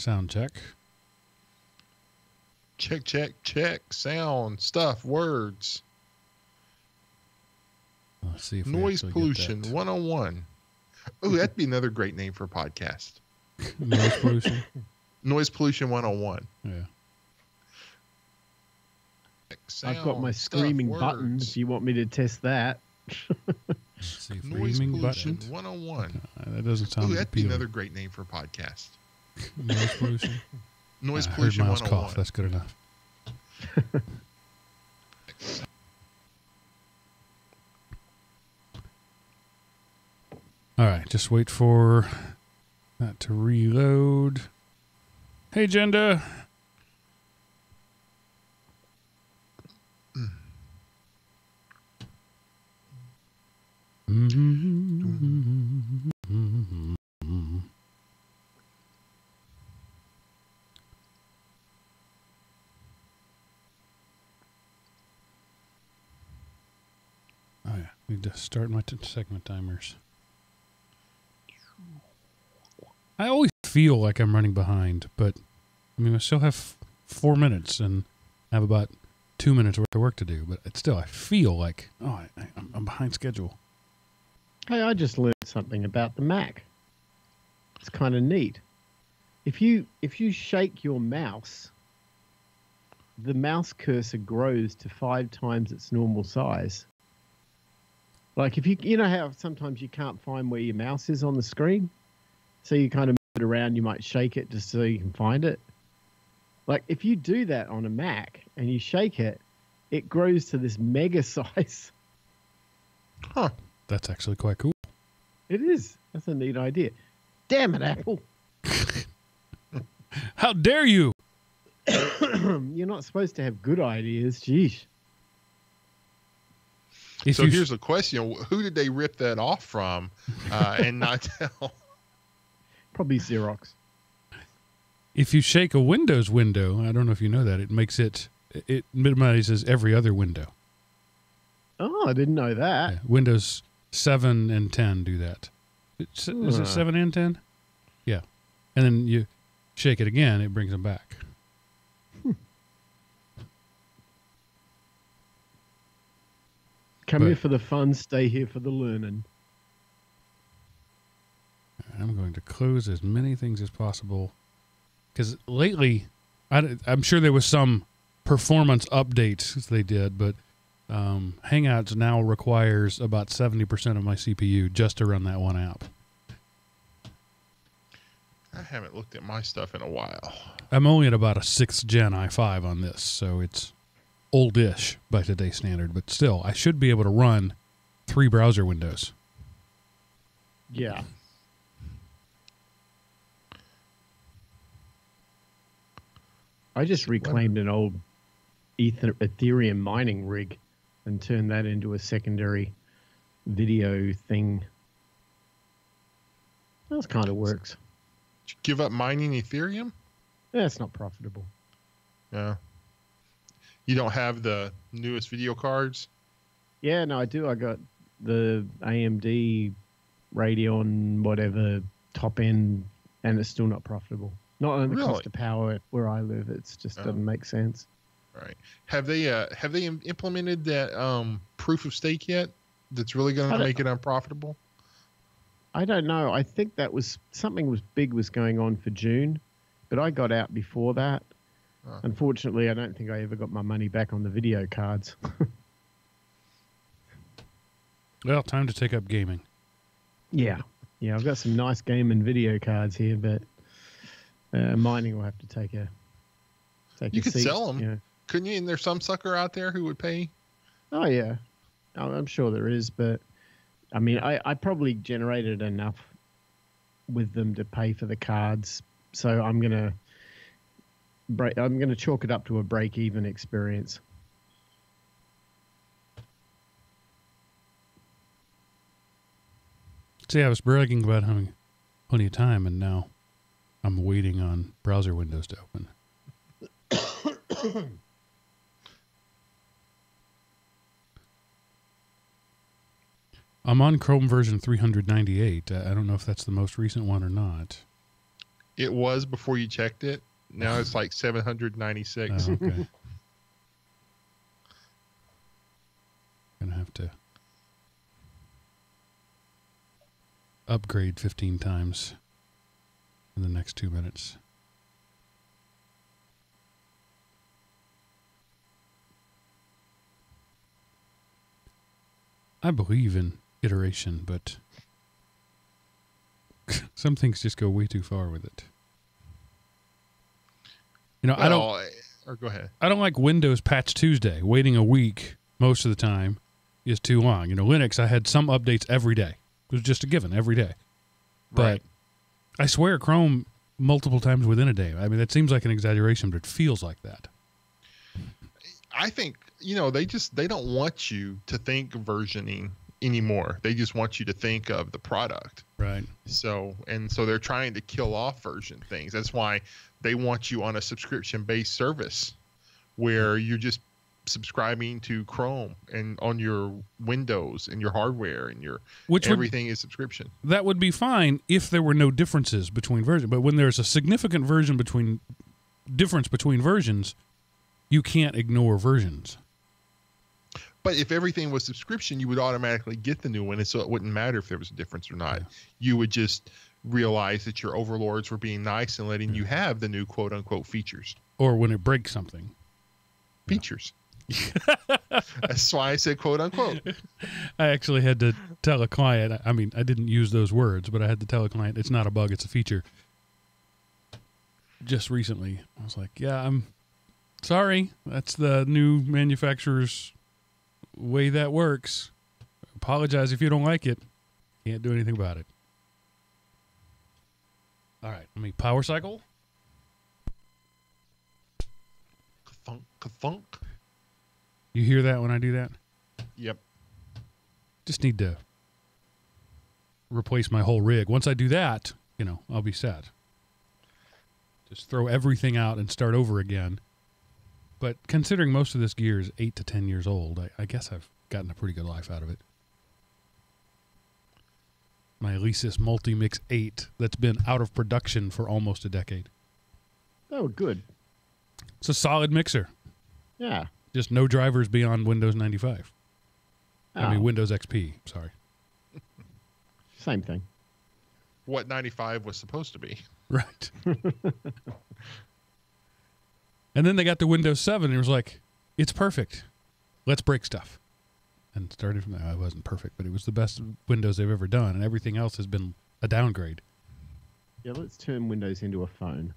Sound check. Check, check, check. Sound, stuff, words. Let's see if Noise we pollution 101. Oh, that'd be another great name for a podcast. Noise pollution? Noise pollution 101. Yeah. Sound, I've got my screaming stuff, button words. if you want me to test that. Let's see if Noise screaming pollution button. 101. That doesn't sound Ooh, that'd be appealing. another great name for a podcast. Noise pollution? Noise I heard pollution Miles 101. cough. That's good enough. All right, just wait for that to reload. Hey, Jenda. Oh yeah, need to start my segment timers. I always feel like I'm running behind, but I mean I still have 4 minutes and I have about 2 minutes worth of work to do. But it's still, I feel like I'm behind schedule. Hey, I just learned something about the Mac. It's kind of neat. If you shake your mouse, the mouse cursor grows to 5 times its normal size. Like if you know how sometimes you can't find where your mouse is on the screen, so you kind of move it around, you might shake it just so you can find it. Like if you do that on a Mac and you shake it, it grows to this mega size. Huh. That's actually quite cool. It is. That's a neat idea. Damn it, Apple. How dare you? You're not supposed to have good ideas. Jeez. So here's the question. Who did they rip that off from and not tell? Probably Xerox. If you shake a Windows window, I don't know if you know that, it minimizes every other window. Oh, I didn't know that. Yeah, Windows 7 and 10 do that. Is it 7 and 10? Yeah. And then you shake it again, it brings them back. Come here for the fun, stay here for the learning. I'm going to close as many things as possible. Because lately, I'm sure there was some performance updates they did, but Hangouts now requires about 70% of my CPU just to run that one app. I haven't looked at my stuff in a while. I'm only at about a 6th gen i5 on this, so it's oldish by today's standard, but still, I should be able to run 3 browser windows. Yeah. I just reclaimed an old Ethereum mining rig and turned that into a secondary video thing. That kind of works. Did you give up mining Ethereum? Yeah, it's not profitable. Yeah. You don't have the newest video cards? Yeah, no, I do. I got the AMD Radeon, whatever, top end, and it's still not profitable. Not on the cost of power where I live. It's just doesn't make sense. Right. Have they implemented that proof of stake yet? That's really going to make it unprofitable? I don't know. I think that was something big was going on for June, but I got out before that. Unfortunately, I don't think I ever got my money back on the video cards. Well, time to take up gaming. Yeah, I've got some nice game and video cards here, but mining will have to take a You could seat, sell them, you know. couldn't you? And there's some sucker out there who would pay. Oh yeah, I'm sure there is, but I mean, I probably generated enough with them to pay for the cards, so I'm gonna chalk it up to a break-even experience. See, I was bragging about having plenty of time, and now I'm waiting on browser windows to open. I'm on Chrome version 398. I don't know if that's the most recent one or not. It was before you checked it. Now it's like 796. Oh, okay. Gonna have to upgrade 15 times in the next 2 minutes. I believe in iteration, but some things just go way too far with it. You know, Or go ahead. I don't like Windows Patch Tuesday. Waiting a week most of the time is too long. You know, Linux, I had some updates every day. It was just a given every day. But Right. I swear Chrome multiple times within a day. I mean, that seems like an exaggeration, but it feels like that. I think, they don't want you to think versioning anymore. They just want you to think of the product. Right. So they're trying to kill off version things. That's why they want you on a subscription-based service where you're just subscribing to Chrome and on your Windows and your hardware and everything is subscription. That would be fine if there were no differences between versions. But when there's a significant difference between versions, you can't ignore versions. But if everything was subscription, you would automatically get the new one, and so it wouldn't matter if there was a difference or not. Yeah. You would just realize that your overlords were being nice and letting you have the new quote-unquote features. Or when it breaks something. Features. That's why I said quote-unquote. I actually had to tell a client, I mean, I didn't use those words, but I had to tell a client it's not a bug, it's a feature. Just recently, I was like, yeah, I'm sorry. That's the new manufacturer's way that works. Apologize if you don't like it. Can't do anything about it. All right, let me power cycle. Ka-thunk, ka-thunk. You hear that when I do that? Yep. Just need to replace my whole rig. Once I do that, I'll be set. Just throw everything out and start over again. But considering most of this gear is 8 to 10 years old, I guess I've gotten a pretty good life out of it. My Alesis Multimix 8 that's been out of production for almost a decade. Oh, good. It's a solid mixer. Yeah. Just no drivers beyond Windows 95. I mean, Windows XP, sorry. Same thing. What 95 was supposed to be. Right. And then they got to Windows 7 and it was like, it's perfect. Let's break stuff. And started from there. It wasn't perfect, but it was the best Windows they've ever done, and everything else has been a downgrade. Yeah, let's turn Windows into a phone.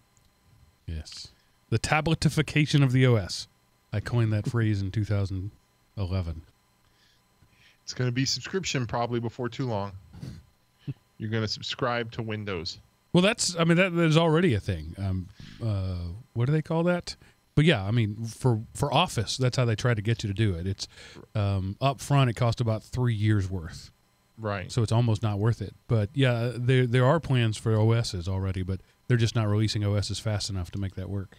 Yes. The tabletification of the OS. I coined that phrase in 2011. It's going to be subscription probably before too long. You're going to subscribe to Windows. Well, that is already a thing. What do they call that? But yeah, I mean, for Office, that's how they try to get you to do it. It's up front, it costs about 3 years worth. Right. So it's almost not worth it. But yeah, there are plans for OSs already, but they're just not releasing OSs fast enough to make that work.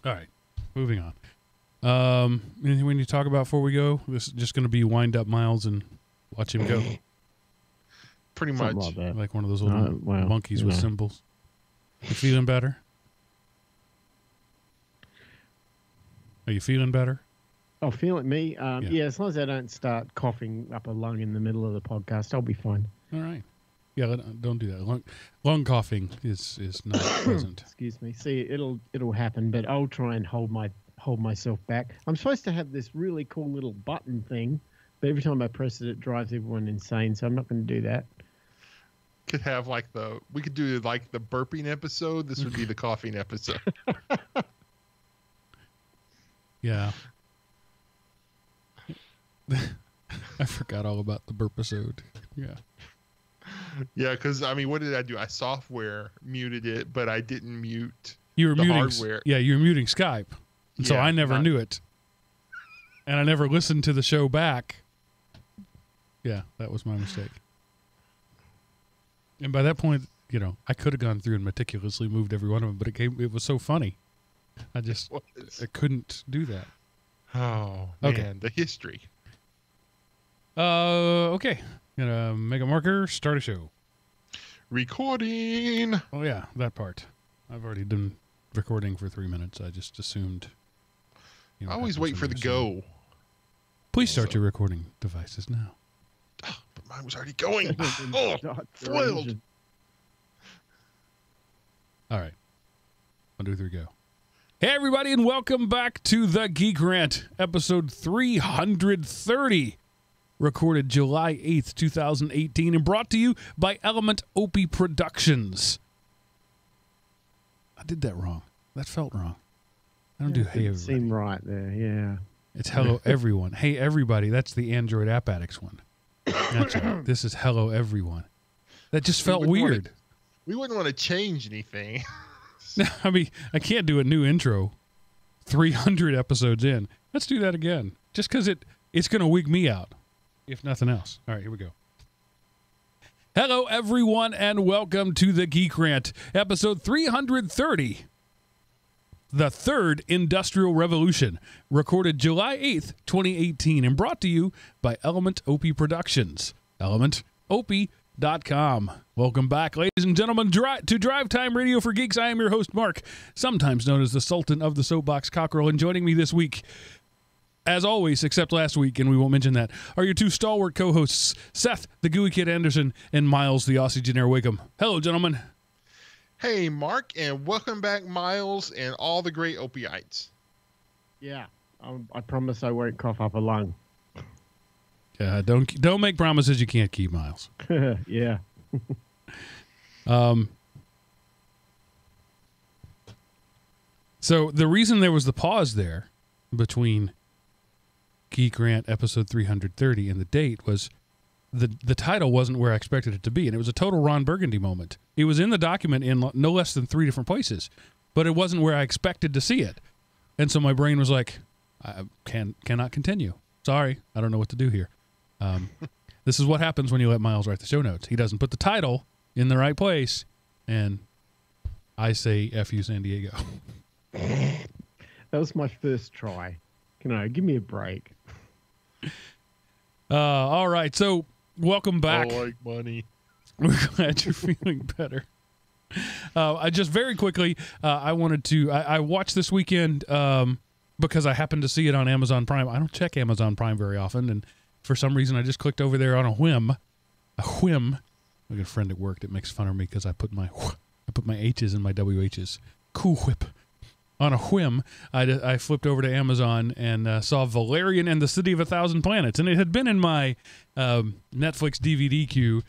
All right, moving on. Anything we need to talk about before we go? This is just going to be wind up Miles and watch him go. Pretty Something much. like that. Like one of those little monkeys with symbols. You feeling better? Are you feeling better? Oh, feeling me? Yeah, as long as I don't start coughing up a lung in the middle of the podcast, I'll be fine. All right. Yeah, don't do that. Lung coughing is not pleasant. Excuse me. See, it'll happen, but I'll try and hold myself back. I'm supposed to have this really cool little button thing, but every time I press it, it drives everyone insane. So I'm not going to do that. Could have we could do like the burping episode. This would be the coughing episode. Yeah. I forgot all about the burpisode. Yeah. Yeah, because what did I do? I software muted it, but I didn't mute You were the muting hardware. Yeah, you were muting Skype. And so I never knew it. And I never listened to the show back. Yeah, that was my mistake. And by that point, I could have gone through and meticulously moved every one of them, but it was so funny. I couldn't do that. Oh, Okay. man, the history. Okay. Gonna make a marker, start a show. Recording. Oh yeah, that part. I've already done recording for 3 minutes. I just assumed. I always wait for the go. Please start your recording devices now. Oh, but mine was already going. Oh, foiled. All right. 1, 2, 3, go. Hey everybody, and welcome back to the GeekRant, episode 330. Recorded July 8th, 2018, and brought to you by Element OP Productions. I did that wrong. That felt wrong. I don't do hey everybody. Seemed right there, yeah. It's hello everyone. Hey everybody, that's the Android App Addicts one. That's right. This is hello everyone. That just felt weird. We wouldn't want to change anything. I mean, I can't do a new intro 300 episodes in. Let's do that again. Just because it's going to wig me out, if nothing else. All right, here we go. Hello, everyone, and welcome to the GeekRant, episode 330. The Third Industrial Revolution, recorded July 8th, 2018, and brought to you by Element OP Productions. ElementOP.com. Welcome back, ladies and gentlemen, to Drive Time Radio for Geeks. I am your host, Mark, sometimes known as the Sultan of the Soapbox Cockerel, and joining me this week, as always, except last week, and we won't mention that, are your two stalwart co-hosts, Seth, the Gooey Kid Anderson, and Miles, the Aussie Janair Wakeham. Hello, gentlemen. Hey, Mark, and welcome back, Miles, and all the great opiates. Yeah, I promise I won't cough up a lung. Yeah, don't make promises you can't keep, Miles. Yeah. So the reason there was the pause there between GeekRant episode 330 and the date was the title wasn't where I expected it to be, and it was a total Ron Burgundy moment. It was in the document in no less than 3 different places, but it wasn't where I expected to see it. And so my brain was like, I cannot continue. Sorry, I don't know what to do here. This is what happens when you let Miles write the show notes. He doesn't put the title in the right place, and I say F you, San Diego. That was my first try. Give me a break. All right, so welcome back. I like money. We're glad you're feeling better. I just very quickly, I wanted to. I watched this weekend because I happened to see it on Amazon Prime. I don't check Amazon Prime very often, and for some reason, I just clicked over there on a whim. A whim. I got a friend at work that makes fun of me because I put my H's in my WH's. Cool Whip. On a whim, I flipped over to Amazon and saw Valerian and the City of a Thousand Planets, and it had been in my Netflix DVD queue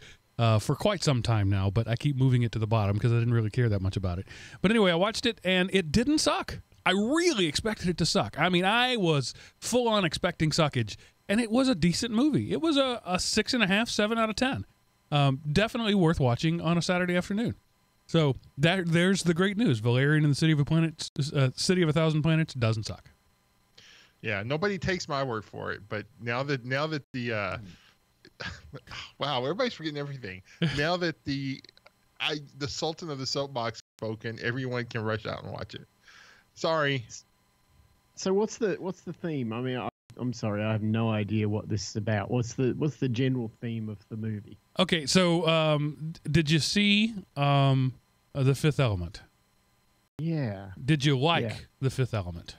for quite some time now, but I keep moving it to the bottom because I didn't really care that much about it. But anyway, I watched it, and it didn't suck. I really expected it to suck. I mean, I was full-on expecting suckage, and it was a decent movie. It was a 6.5, 7 out of 10. Definitely worth watching on a Saturday afternoon. So there's the great news. Valerian and the City of a Thousand Planets doesn't suck. Yeah, nobody takes my word for it. But now that the wow, everybody's forgetting everything. Now that the Sultan of the Soapbox spoken, everyone can rush out and watch it. Sorry. So what's the theme? I mean, I'm sorry, I have no idea what this is about. What's the general theme of the movie? Okay, so did you see The Fifth Element? Yeah. Did you like The Fifth Element?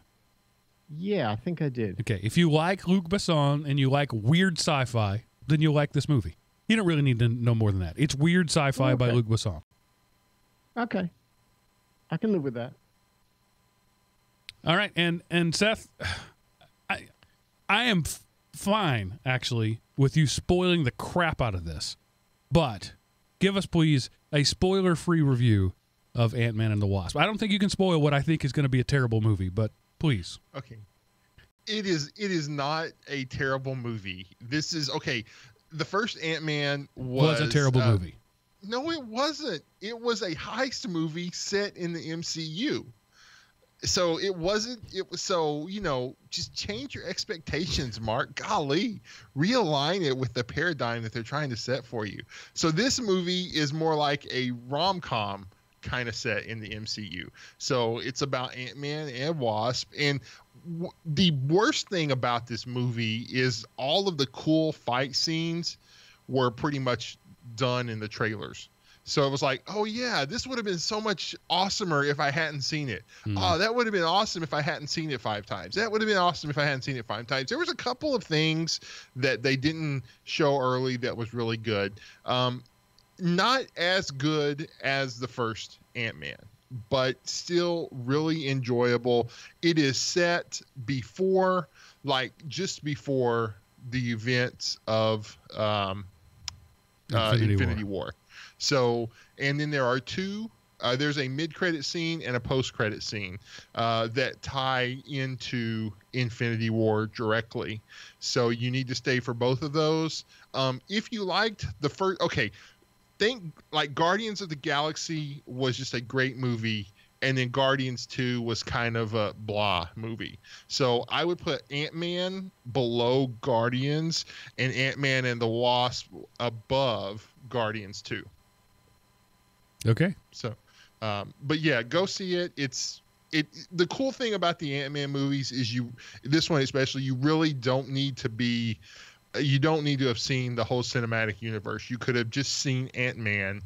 Yeah, I think I did. Okay, if you like Luc Besson and you like weird sci-fi, then you'll like this movie. You don't really need to know more than that. It's weird sci-fi by Luc Besson. Okay. I can live with that. All right, and Seth, I am fine, actually, with you spoiling the crap out of this. But give us, please, a spoiler-free review of Ant-Man and the Wasp. I don't think you can spoil what I think is going to be a terrible movie, but please. Okay. It is not a terrible movie. This is, okay, the first Ant-Man was a terrible movie. No, it wasn't. It was a heist movie set in the MCU. So it wasn't, it was, so, just change your expectations, Mark. Golly, realign it with the paradigm that they're trying to set for you. So this movie is more like a rom-com kind of set in the MCU. So it's about Ant-Man and Wasp. And the worst thing about this movie is all of the cool fight scenes were pretty much done in the trailers. So it was like, oh yeah, this would have been so much awesomer if I hadn't seen it. Hmm. Oh, that would have been awesome if I hadn't seen it 5 times. That would have been awesome if I hadn't seen it 5 times. There was a couple of things that they didn't show early that was really good. Not as good as the first Ant-Man, but still really enjoyable. It is set before, like just before the events of Infinity War. So, and then there are two. There's a mid-credit scene and a post-credit scene that tie into Infinity War directly. So you need to stay for both of those. If you liked the first, okay, think like Guardians of the Galaxy was just a great movie, and then Guardians 2 was kind of a blah movie. So I would put Ant-Man below Guardians and Ant-Man and the Wasp above Guardians 2. Okay. So, but yeah, go see it. The cool thing about the Ant-Man movies is this one especially, you really don't need to have seen the whole cinematic universe. You could have just seen Ant-Man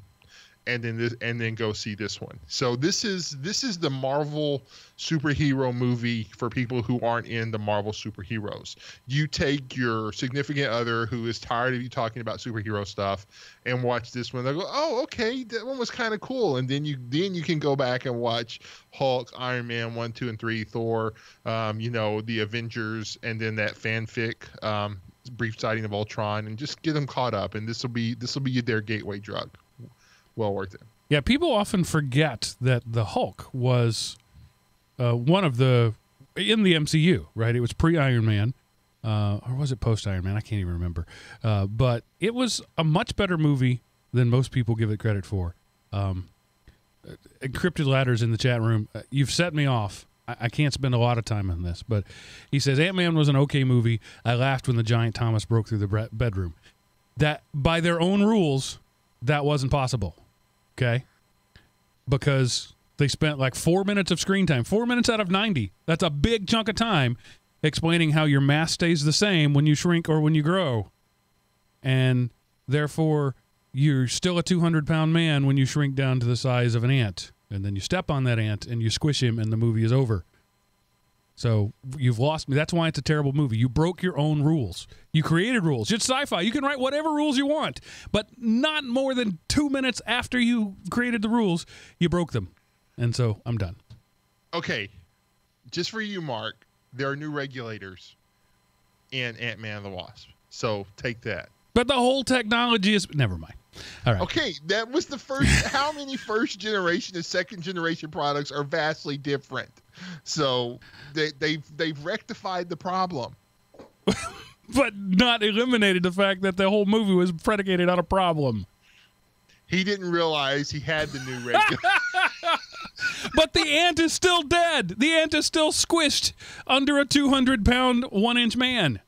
and then go see this one. So this is the Marvel superhero movie for people who aren't in the Marvel superheroes. You take your significant other who is tired of you talking about superhero stuff and watch this one. They'll go, oh, okay, that one was kind of cool. And then you can go back and watch Hulk, Iron Man 1, 2, and 3, Thor, the Avengers, and then that fanfic, brief sighting of Ultron, and just get them caught up. And this will be their gateway drug. Well worth it. Yeah, people often forget that the Hulk was one of the in the MCU, right? It was pre-Iron Man, or was it post-Iron Man? I can't even remember. But it was a much better movie than most people give it credit for. Encrypted Ladders in the chat room. You've set me off. I can't spend a lot of time on this, but he says Ant-Man was an okay movie. I laughed when the giant Thomas broke through the bedroom. That by their own rules, that wasn't possible. Okay, because they spent like 4 minutes of screen time, 4 minutes out of 90. That's a big chunk of time explaining how your mass stays the same when you shrink or when you grow. And therefore, you're still a 200-pound man when you shrink down to the size of an ant. And then you step on that ant and you squish him and the movie is over. So you've lost me. That's why it's a terrible movie. You broke your own rules. You created rules. It's sci-fi. You can write whatever rules you want, but not more than 2 minutes after you created the rules, you broke them. And so I'm done. Okay. Just for you, Mark, there are new regulators in Ant-Man and the Wasp. So take that. But the whole technology is... Never mind. All right. Okay, that was the first... How many first-generation and second-generation products are vastly different? So they've rectified the problem. But not eliminated the fact that the whole movie was predicated on a problem. He didn't realize he had the new regulator. But the ant is still dead. The ant is still squished under a 200-pound, 1-inch man.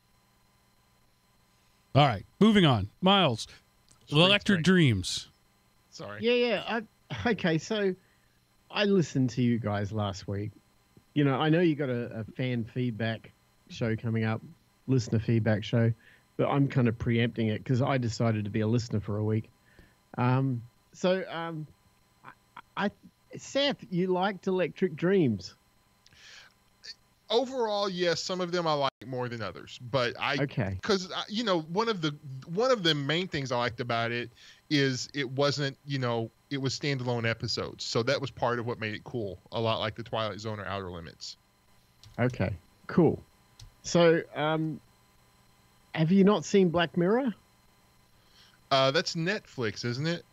All right, moving on. Miles, Electric Dreams. Sorry. Yeah. Okay, so I listened to you guys last week. You know, I know you got a fan feedback show coming up, listener feedback show, but I'm kind of preempting it because I decided to be a listener for a week. Seth, you liked Electric Dreams. Overall, yes, some of them I like more than others, but because one of the main things I liked about it is it wasn't, it was standalone episodes, so that was part of what made it cool. A lot like the Twilight Zone or Outer Limits. Okay, cool. So, have you not seen Black Mirror? That's Netflix, isn't it?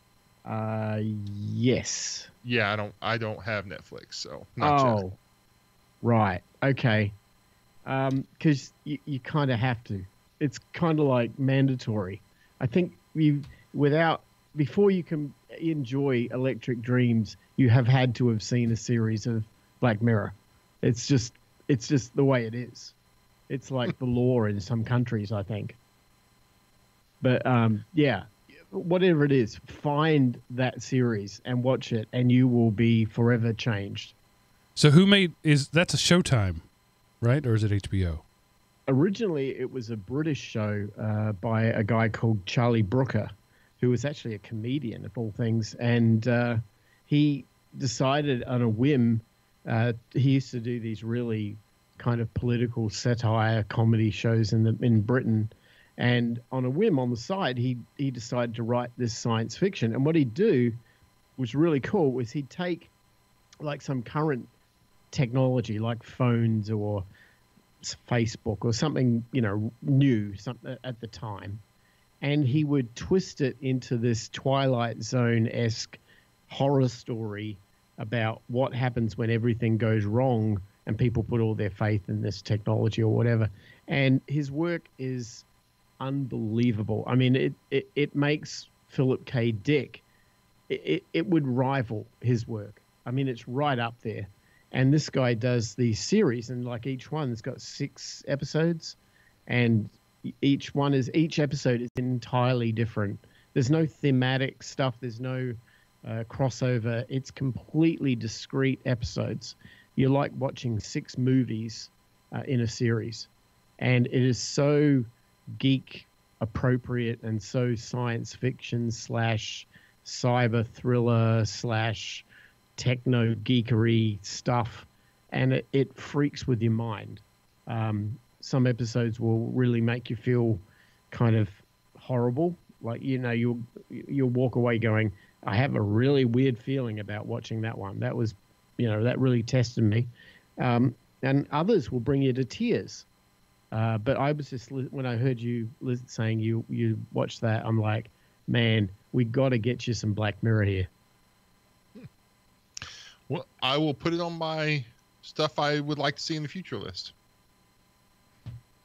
Yes. Yeah, I don't have Netflix, so not yet. Right. Okay. Because you kind of have to. It's kind of like mandatory. I think before you can enjoy Electric Dreams, you have had to have seen a series of Black Mirror. It's just the way it is. It's like the law in some countries, I think. But yeah, whatever it is, find that series and watch it, and you will be forever changed. So that's a Showtime, right? Or is it HBO? Originally, it was a British show by a guy called Charlie Brooker, who was actually a comedian of all things, and he decided on a whim. He used to do these really kind of political satire comedy shows in Britain, and on a whim on the side, he decided to write this science fiction. And what he'd do was really cool. Was he'd take like some current technology, like phones or Facebook or something, new, something at the time, and he would twist it into this Twilight Zone-esque horror story about what happens when everything goes wrong and people put all their faith in this technology or whatever. And his work is unbelievable. I mean, it makes Philip K. Dick, it would rival his work. I mean, it's right up there. And this guy does these series, and like each one's got 6 episodes, and each episode is entirely different. There's no thematic stuff. There's no crossover. It's completely discrete episodes. You're like watching 6 movies in a series, and it is so geek appropriate and so science fiction / cyber thriller / techno geekery stuff, and it freaks with your mind. Some episodes will really make you feel kind of horrible, like you'll walk away going, I have a really weird feeling about watching that one. That was, that really tested me. And others will bring you to tears. But I was just, when I heard you saying you watched that, I'm like, man, we got to get you some Black Mirror here. Well, I will put it on my stuff I would like to see in the future list.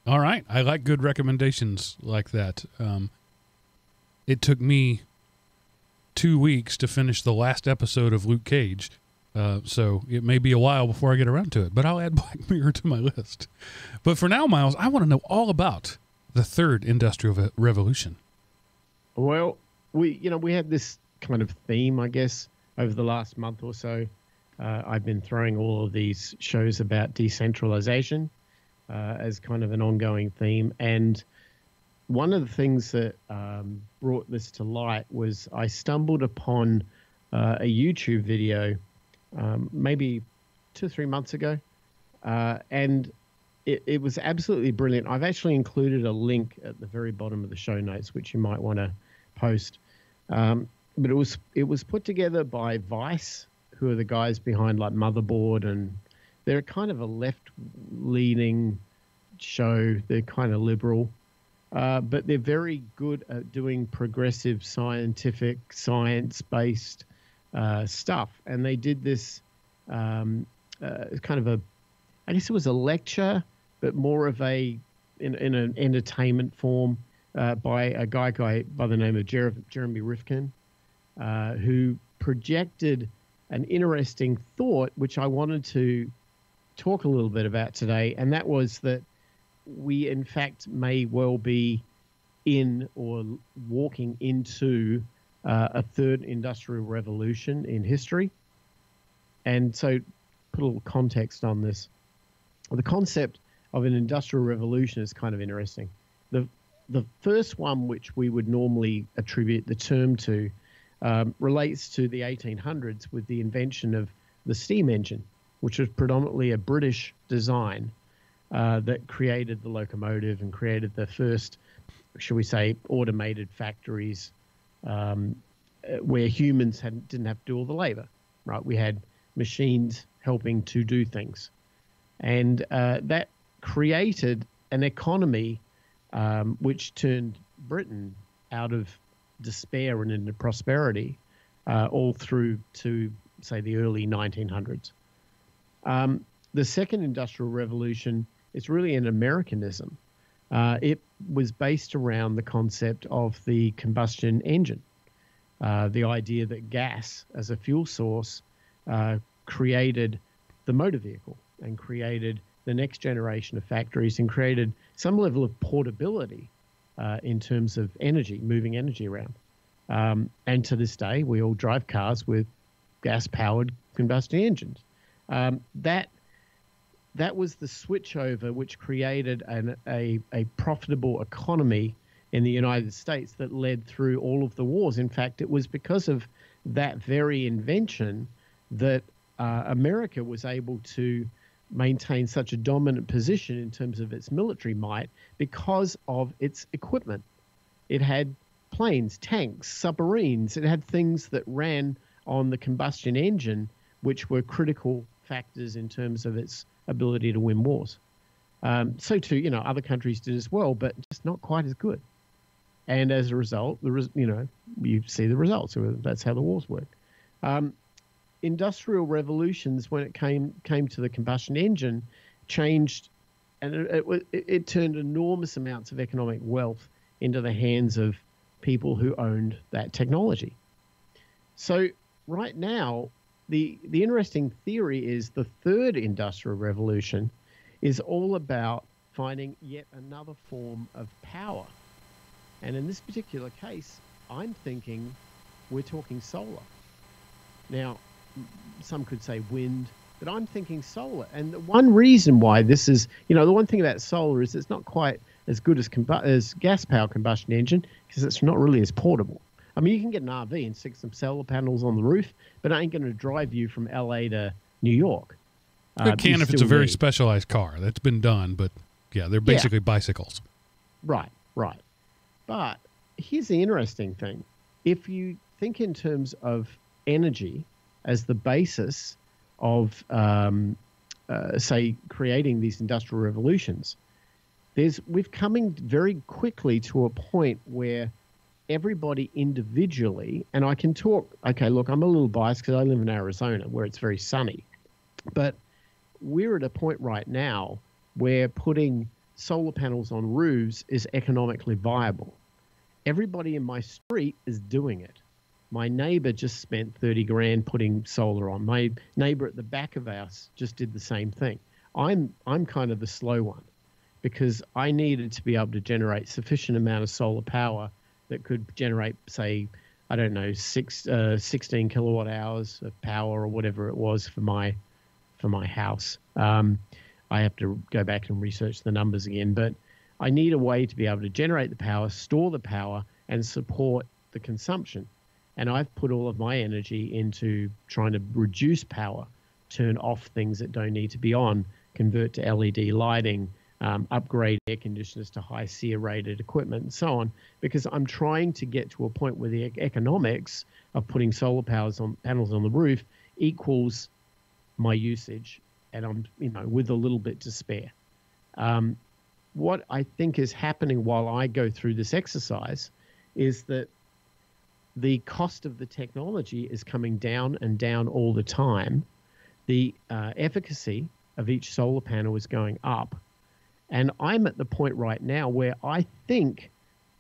All right. I like good recommendations like that. It took me 2 weeks to finish the last episode of Luke Cage. So it may be a while before I get around to it, but I'll add Black Mirror to my list. But for now, Miles, I want to know all about the third industrial revolution. Well, we had this kind of theme, I guess, over the last month or so. I've been throwing all of these shows about decentralization as kind of an ongoing theme. And one of the things that brought this to light was I stumbled upon a YouTube video maybe 2 or 3 months ago. And it was absolutely brilliant. I've actually included a link at the very bottom of the show notes, which you might want to post. But it was put together by Vice, who are the guys behind like Motherboard, and they're kind of a left-leaning show. They're kind of liberal, but they're very good at doing progressive, scientific, science-based stuff. And they did this kind of I guess it was a lecture, but more of in an entertainment form by a guy by the name of Jeremy Rifkin, who projected an interesting thought, which I wanted to talk a little bit about today, and that was that we, in fact, may well be in or walking into a third industrial revolution in history. And so, put a little context on this. The concept of an industrial revolution is kind of interesting. The first one, which we would normally attribute the term to, relates to the 1800s with the invention of the steam engine, which was predominantly a British design that created the locomotive and created the first, shall we say, automated factories where humans didn't have to do all the labor, right? We had machines helping to do things. And that created an economy which turned Britain out of despair and into prosperity all through to, say, the early 1900s. The second industrial revolution is really an Americanism. It was based around the concept of the combustion engine, the idea that gas as a fuel source created the motor vehicle and created the next generation of factories and created some level of portability in terms of energy, moving energy around. And to this day, we all drive cars with gas-powered combustion engines. That was the switchover which created a profitable economy in the United States that led through all of the wars. In fact, it was because of that very invention that America was able to maintain such a dominant position in terms of its military might because of its equipment. It had planes, tanks, submarines. It had things that ran on the combustion engine, which were critical factors in terms of its ability to win wars. So too, other countries did as well, but just not quite as good. And as a result, you see the results. That's how the wars work. Industrial revolutions, when it came to the combustion engine, changed, and it turned enormous amounts of economic wealth into the hands of people who owned that technology. So right now, the interesting theory is the third industrial revolution is all about finding yet another form of power. And in this particular case, I'm thinking we're talking solar. Now, some could say wind, but I'm thinking solar. And the one reason why this is, the one thing about solar is it's not quite as good as gas-powered combustion engine because it's not really as portable. I mean, you can get an RV and stick some solar panels on the roof, but it ain't going to drive you from LA to New York. It can if it's a very specialized car. That's been done, but yeah, they're basically bicycles. Right. But here's the interesting thing. If you think in terms of energy as the basis of, say, creating these industrial revolutions, we've coming very quickly to a point where everybody individually, and I can talk, okay, look, I'm a little biased because I live in Arizona where it's very sunny, but we're at a point right now where putting solar panels on roofs is economically viable. Everybody in my street is doing it. My neighbor just spent 30 grand putting solar on. My neighbor at the back of us just did the same thing. I'm kind of the slow one because I needed to be able to generate sufficient amount of solar power that could generate, say, I don't know, 16 kilowatt hours of power or whatever it was for my house. I have to go back and research the numbers again, but I need a way to be able to generate the power, store the power, and support the consumption. And I've put all of my energy into trying to reduce power, turn off things that don't need to be on, convert to LED lighting, upgrade air conditioners to high SEER rated equipment and so on, because I'm trying to get to a point where the economics of putting solar panels on the roof equals my usage, and I'm, with a little bit to spare. What I think is happening while I go through this exercise is that the cost of the technology is coming down and down all the time. The efficacy of each solar panel is going up. And I'm at the point right now where I think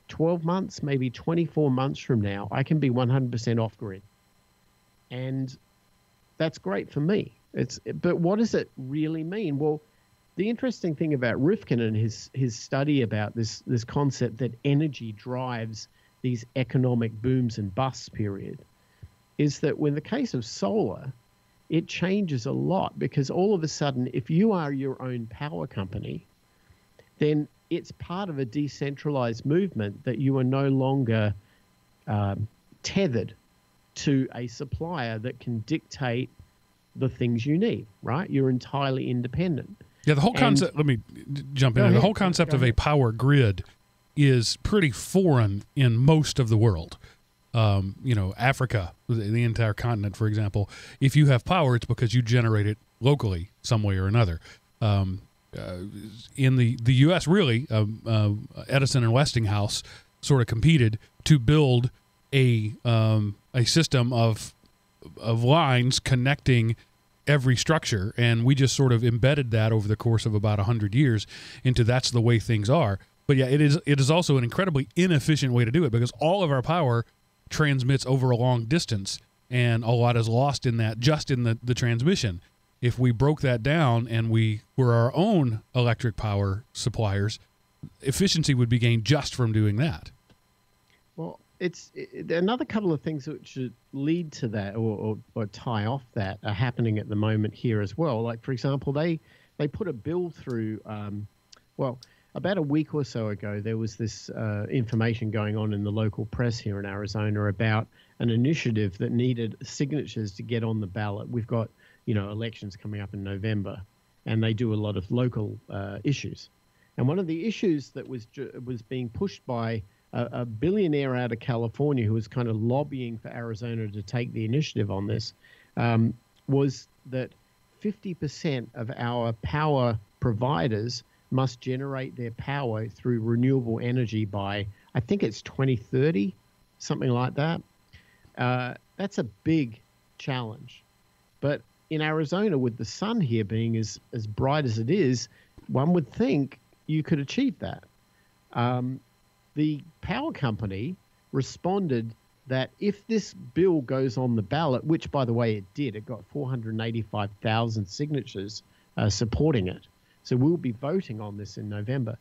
12 months, maybe 24 months from now, I can be 100% off grid. And that's great for me. But what does it really mean? Well, the interesting thing about Rifkin and his study about this concept that energy drives these economic booms and busts period is that when the case of solar, it changes a lot because all of a sudden, if you are your own power company, then it's part of a decentralized movement that you are no longer tethered to a supplier that can dictate the things you need, right? You're entirely independent. Yeah, the whole concept, let me jump in. The whole concept of a power grid is pretty foreign in most of the world. Africa, the entire continent, for example, if you have power, it's because you generate it locally some way or another. In the U.S., really, Edison and Westinghouse sort of competed to build a system of lines connecting every structure, and we just sort of embedded that over the course of about 100 years into that's the way things are. But yeah, it is also an incredibly inefficient way to do it because all of our power transmits over a long distance, and a lot is lost in that, just in the transmission. If we broke that down and we were our own electric power suppliers, efficiency would be gained just from doing that. Well, another couple of things that should lead to that or tie off that are happening at the moment here as well. Like, for example, they put a bill through, about a week or so ago, there was this information going on in the local press here in Arizona about an initiative that needed signatures to get on the ballot. We've got, elections coming up in November, and they do a lot of local issues. And one of the issues that was being pushed by a billionaire out of California who was kind of lobbying for Arizona to take the initiative on this was that 50% of our power providers must generate their power through renewable energy by, I think it's 2030, something like that. That's a big challenge. But in Arizona, with the sun here being as bright as it is, one would think you could achieve that. The power company responded that if this bill goes on the ballot, which, by the way, it did, it got 485,000 signatures supporting it. So we'll be voting on this in November.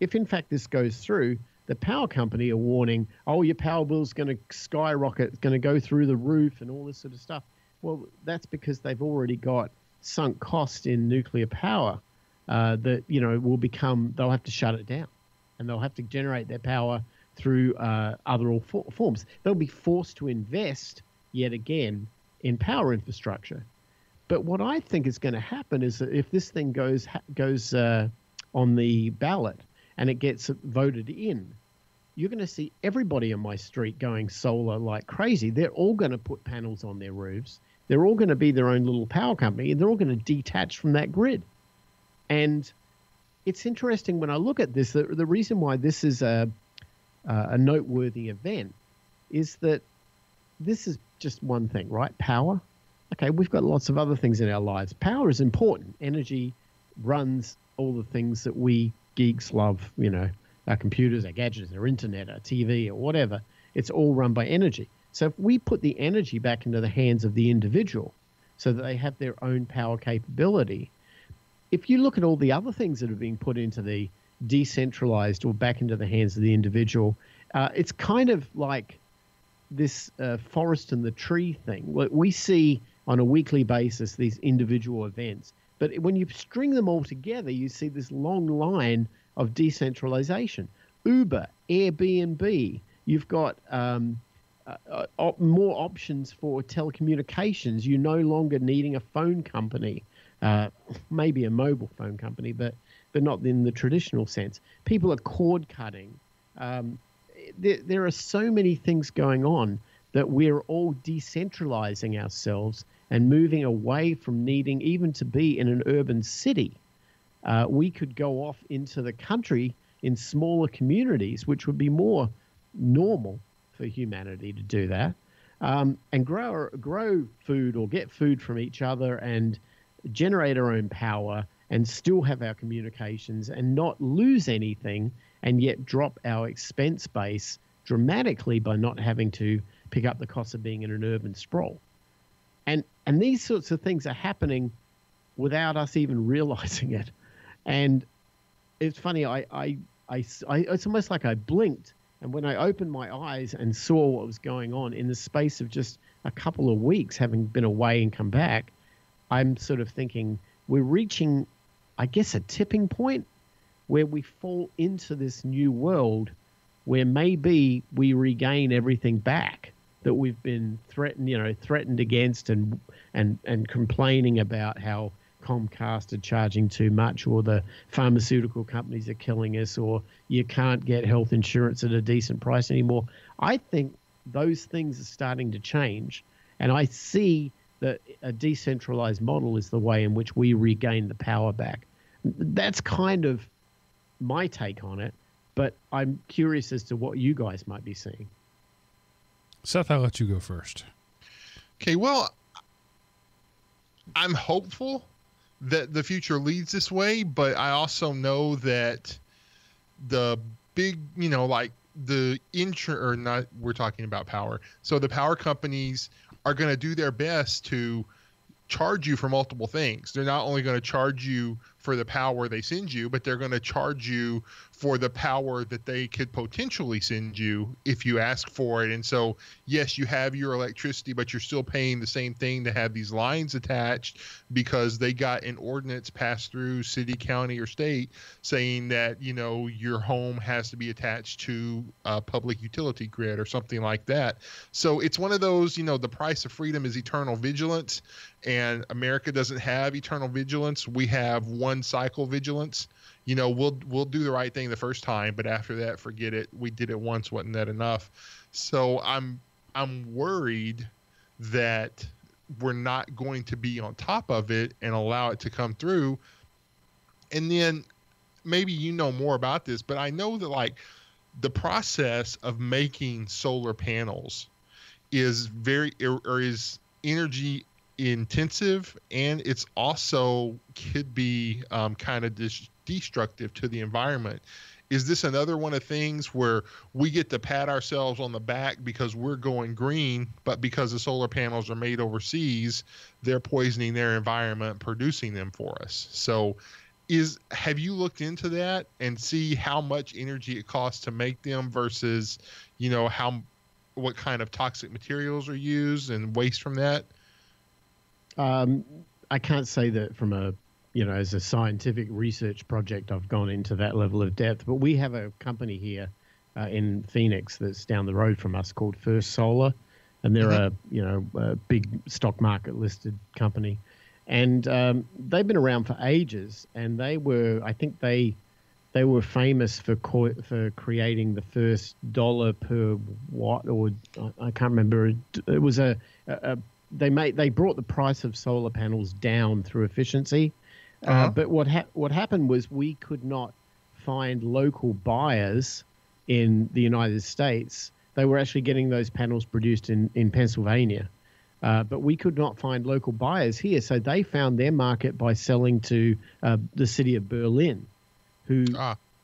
If, in fact, this goes through, the power company are warning, oh, your power bill's going to skyrocket, it's going to go through the roof and all this sort of stuff. Well, that's because they've already got sunk cost in nuclear power that, will become, they'll have to shut it down, and they'll have to generate their power through other forms. They'll be forced to invest yet again in power infrastructure. But what I think is going to happen is that if this thing goes on the ballot and it gets voted in, you're going to see everybody on my street going solar like crazy. They're all going to put panels on their roofs. They're all going to be their own little power company, and they're all going to detach from that grid. And it's interesting when I look at this, the reason why this is a noteworthy event is that this is just one thing, right? Power. Okay, we've got lots of other things in our lives. Power is important. Energy runs all the things that we geeks love, our computers, our gadgets, our internet, our TV, or whatever. It's all run by energy. So if we put the energy back into the hands of the individual so that they have their own power capability, if you look at all the other things that are being put into the decentralized or back into the hands of the individual, it's kind of like this forest and the tree thing. We see on a weekly basis these individual events, but when you string them all together, you see this long line of decentralization. Uber, Airbnb, you've got more options for telecommunications. You're no longer needing a phone company, maybe a mobile phone company, but not in the traditional sense. People are cord cutting. There are so many things going on that we're all decentralizing ourselves and moving away from needing even to be in an urban city. We could go off into the country in smaller communities, which would be more normal for humanity to do that, and grow food or get food from each other and generate our own power and still have our communications and not lose anything, and yet drop our expense base dramatically by not having to pick up the cost of being in an urban sprawl. And these sorts of things are happening without us even realizing it. And it's funny, it's almost like I blinked, and when I opened my eyes and saw what was going on in the space of just a couple of weeks, having been away and come back, I'm sort of thinking we're reaching, I guess, a tipping point where we fall into this new world where maybe we regain everything back that we've been threatened against and complaining about how Comcast are charging too much, or the pharmaceutical companies are killing us, or you can't get health insurance at a decent price anymore. I think those things are starting to change, and I see that a decentralized model is the way in which we regain the power back. That's kind of my take on it, but I'm curious as to what you guys might be seeing. Seth, I'll let you go first. Okay, well, I'm hopeful that the future leads this way, but I also know that the big, like the we're talking about power. So the power companies are going to do their best to charge you for multiple things. They're not only going to charge you for the power they send you, but they're going to charge you for the power that they could potentially send you if you ask for it. And so, yes, you have your electricity, but you're still paying the same thing to have these lines attached because they got an ordinance passed through city, county, or state saying that, you know, your home has to be attached to a public utility grid or something like that. So it's one of those, you know, the price of freedom is eternal vigilance, and America doesn't have eternal vigilance. We have one cycle vigilance. You know, we'll do the right thing the first time, but after that, forget it. We did it once, wasn't that enough? So I'm worried that we're not going to be on top of it and allow it to come through. And then maybe you know more about this, but I know that like the process of making solar panels is is energy intensive, and it's also could be kind of destructive to the environment. Is this another one of things where we get to pat ourselves on the back because we're going green, but because the solar panels are made overseas, they're poisoning their environment, producing them for us? So have you looked into that and see how much energy it costs to make them versus, you know, what kind of toxic materials are used and waste from that? I can't say that from a, you know, as a scientific research project, I've gone into that level of depth, but we have a company here in Phoenix that's down the road from us called First Solar, and they're a big stock market listed company, and they've been around for ages, and I think they were famous for creating the first dollar per watt, or I can't remember. It was they brought the price of solar panels down through efficiency. But what happened was we could not find local buyers in the United States. They were actually getting those panels produced in Pennsylvania, but we could not find local buyers here. So they found their market by selling to the city of Berlin, who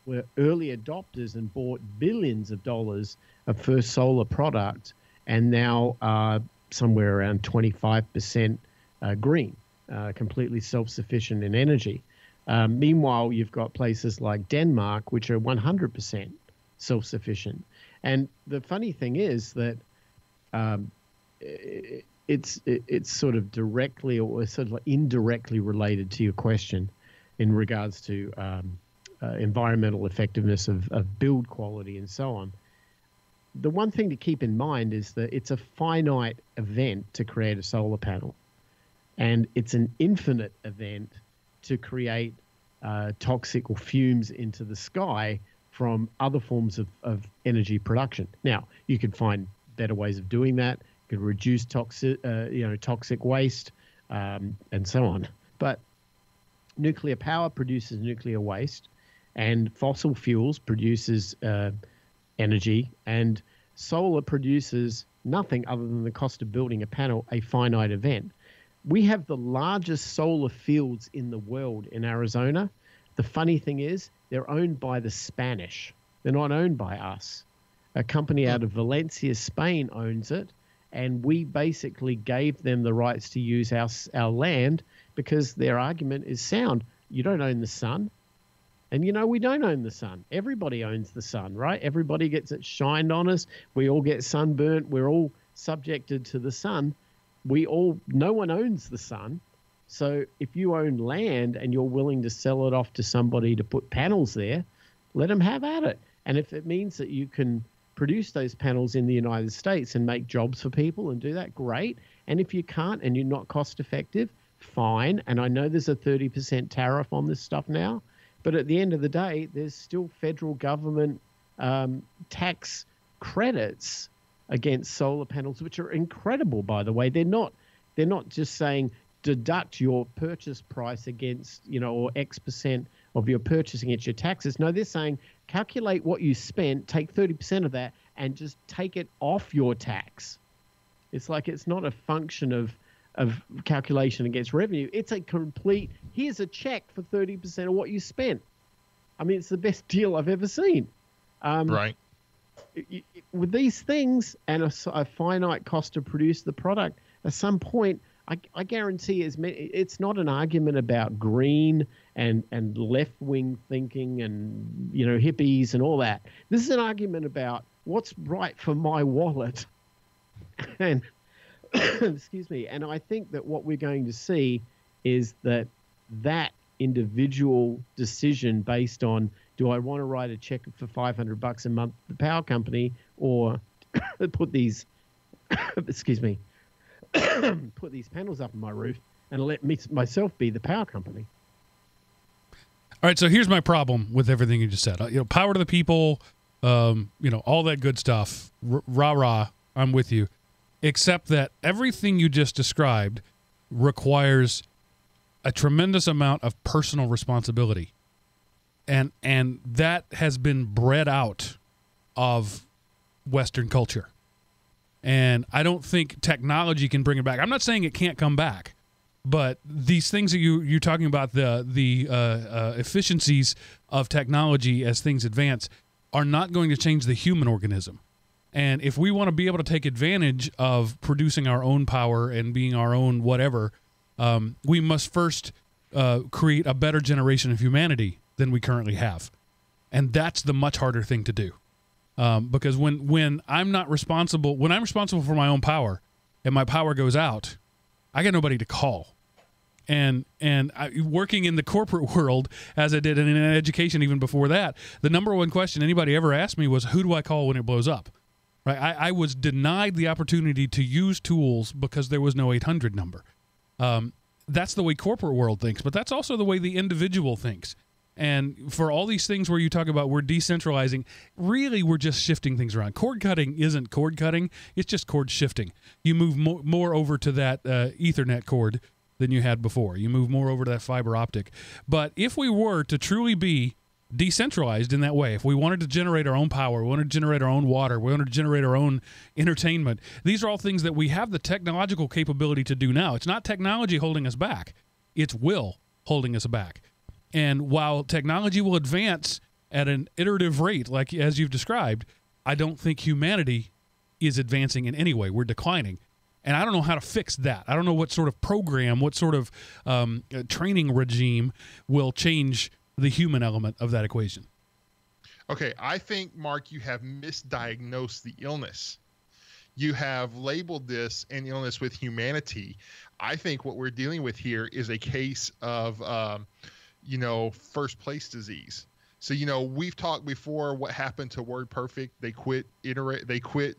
were early adopters and bought billions of dollars of First Solar product, and now are somewhere around 25% green. Completely self-sufficient in energy. Meanwhile, you've got places like Denmark, which are 100% self-sufficient. And the funny thing is that it's sort of directly or sort of like indirectly related to your question in regards to environmental effectiveness of build quality and so on. The one thing to keep in mind is that it's a finite event to create a solar panel. And it's an infinite event to create toxic or fumes into the sky from other forms of energy production. Now, you can find better ways of doing that. You can reduce toxic waste and so on. But nuclear power produces nuclear waste, and fossil fuels produces energy, and solar produces nothing other than the cost of building a panel, a finite event. We have the largest solar fields in the world in Arizona. The funny thing is, they're owned by the Spanish. They're not owned by us. A company out of Valencia, Spain owns it, and we basically gave them the rights to use our land because their argument is sound. You don't own the sun. And, you know, we don't own the sun. Everybody owns the sun, right? Everybody gets it shined on us. We all get sunburnt. We're all subjected to the sun. No one owns the sun. So if you own land and you're willing to sell it off to somebody to put panels there, let them have at it. And if it means that you can produce those panels in the United States and make jobs for people and do that, great. And if you can't and you're not cost effective, fine. And I know there's a 30% tariff on this stuff now, but at the end of the day, there's still federal government tax credits against solar panels, which are incredible, by the way. They're not just saying deduct your purchase price against, or X% of your purchase against your taxes. No, they're saying calculate what you spent, take 30% of that, and just take it off your tax. It's like it's not a function of calculation against revenue. It's a complete, here's a check for 30% of what you spent. I mean, it's the best deal I've ever seen. Right. With these things and a finite cost to produce the product, at some point, I guarantee it's not an argument about green and left-wing thinking and, you know, hippies and all that. This is an argument about what's right for my wallet. And excuse me. And I think that what we're going to see is that individual decision based on, do I want to write a check for $500 a month to the power company, or put these excuse me, put these panels up on my roof and let myself be the power company. All right, so here's my problem with everything you just said. You know, power to the people, you know, all that good stuff. Rah, I'm with you. Except that everything you just described requires a tremendous amount of personal responsibility. And that has been bred out of Western culture. And I don't think technology can bring it back. I'm not saying it can't come back, but these things that you're talking about, the efficiencies of technology as things advance, are not going to change the human organism. And if we want to be able to take advantage of producing our own power and being our own whatever, we must first create a better generation of humanity than we currently have. And that's the much harder thing to do. Because when I'm responsible for my own power and my power goes out, I got nobody to call. And working in the corporate world, as I did in education even before that, the number one question anybody ever asked me was, who do I call when it blows up? Right? I was denied the opportunity to use tools because there was no 800 number. That's the way corporate world thinks, but that's also the way the individual thinks. And for all these things where you talk about we're decentralizing, really we're just shifting things around. Cord cutting isn't cord cutting, it's just cord shifting. You move more over to that Ethernet cord than you had before. You move more over to that fiber optic. But if we were to truly be decentralized in that way, if we wanted to generate our own power, we wanted to generate our own water, we wanted to generate our own entertainment, these are all things that we have the technological capability to do now. It's not technology holding us back, it's will holding us back. And while technology will advance at an iterative rate, like as you've described, I don't think humanity is advancing in any way. We're declining. And I don't know how to fix that. I don't know what sort of program, what sort of training regime will change the human element of that equation. Okay, I think, Mark, you have misdiagnosed the illness. You have labeled this an illness with humanity. I think what we're dealing with here is a case of, first place disease. So, we've talked before what happened to WordPerfect. They quit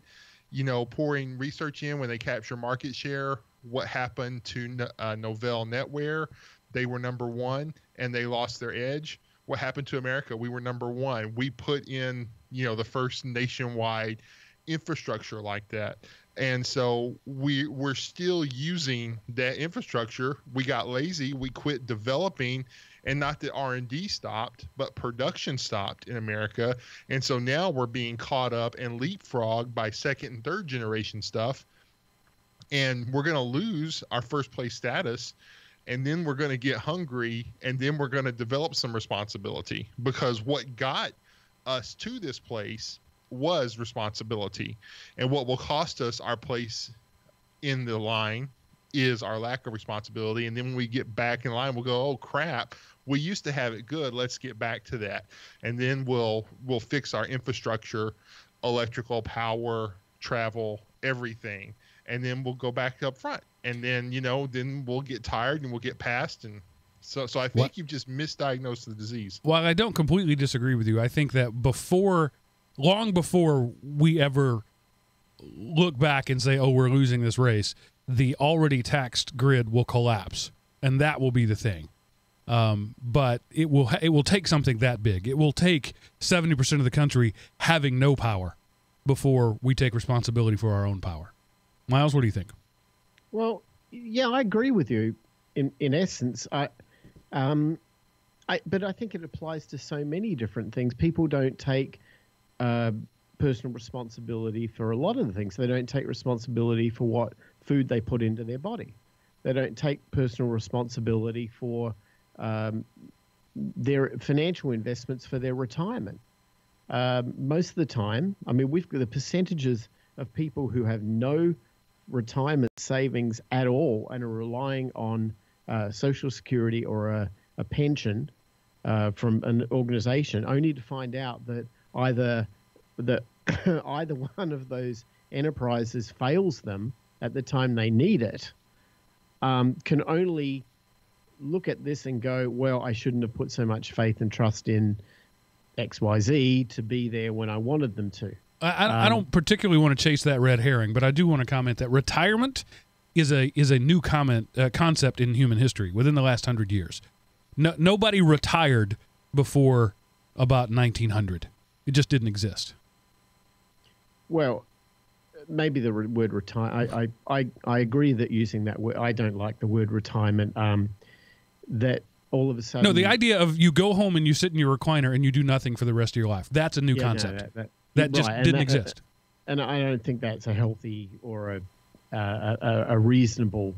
pouring research in when they capture market share. What happened to Novell NetWare? They were number one and they lost their edge. What happened to America? We were number one. We put in, the first nationwide infrastructure like that. And so we're still using that infrastructure. We got lazy. We quit developing, and not that R&D stopped, but production stopped in America. And so now we're being caught up and leapfrogged by second and third generation stuff. And we're going to lose our first place status. And then we're going to get hungry, and then we're going to develop some responsibility, because what got us to this place was responsibility. And what will cost us our place in the line is our lack of responsibility. And then when we get back in line, we'll go, oh crap, we used to have it good. Let's get back to that. And then we'll fix our infrastructure, electrical, power, travel, everything. And then we'll go back up front. And then, then we'll get tired and we'll get past. And so I think you've just misdiagnosed the disease. While I don't completely disagree with you, I think that long before we ever look back and say, oh, we're losing this race, the already taxed grid will collapse. And that will be the thing. But it will take something that big. It will take 70% of the country having no power before we take responsibility for our own power. Miles, what do you think? Well, yeah, I agree with you in essence. But I think it applies to so many different things. People don't take personal responsibility for a lot of the things. They don't take responsibility for what food they put into their body. They don't take personal responsibility for their financial investments for their retirement. Most of the time, I mean, we've got the percentages of people who have no retirement savings at all and are relying on Social Security or a pension from an organization, only to find out that either one of those enterprises fails them at the time they need it, can only look at this and go, well, I shouldn't have put so much faith and trust in XYZ to be there when I wanted them to. I don't particularly want to chase that red herring, but I do want to comment that retirement is a new concept in human history within the last 100 years. Nobody retired before about 1900. It just didn't exist. Well, maybe the word retire. I agree that using that word, I don't like the word retirement. That all of a sudden. No, the idea of you go home and you sit in your recliner and you do nothing for the rest of your life. That's a new concept. That just didn't exist. And I don't think that's a healthy or a reasonable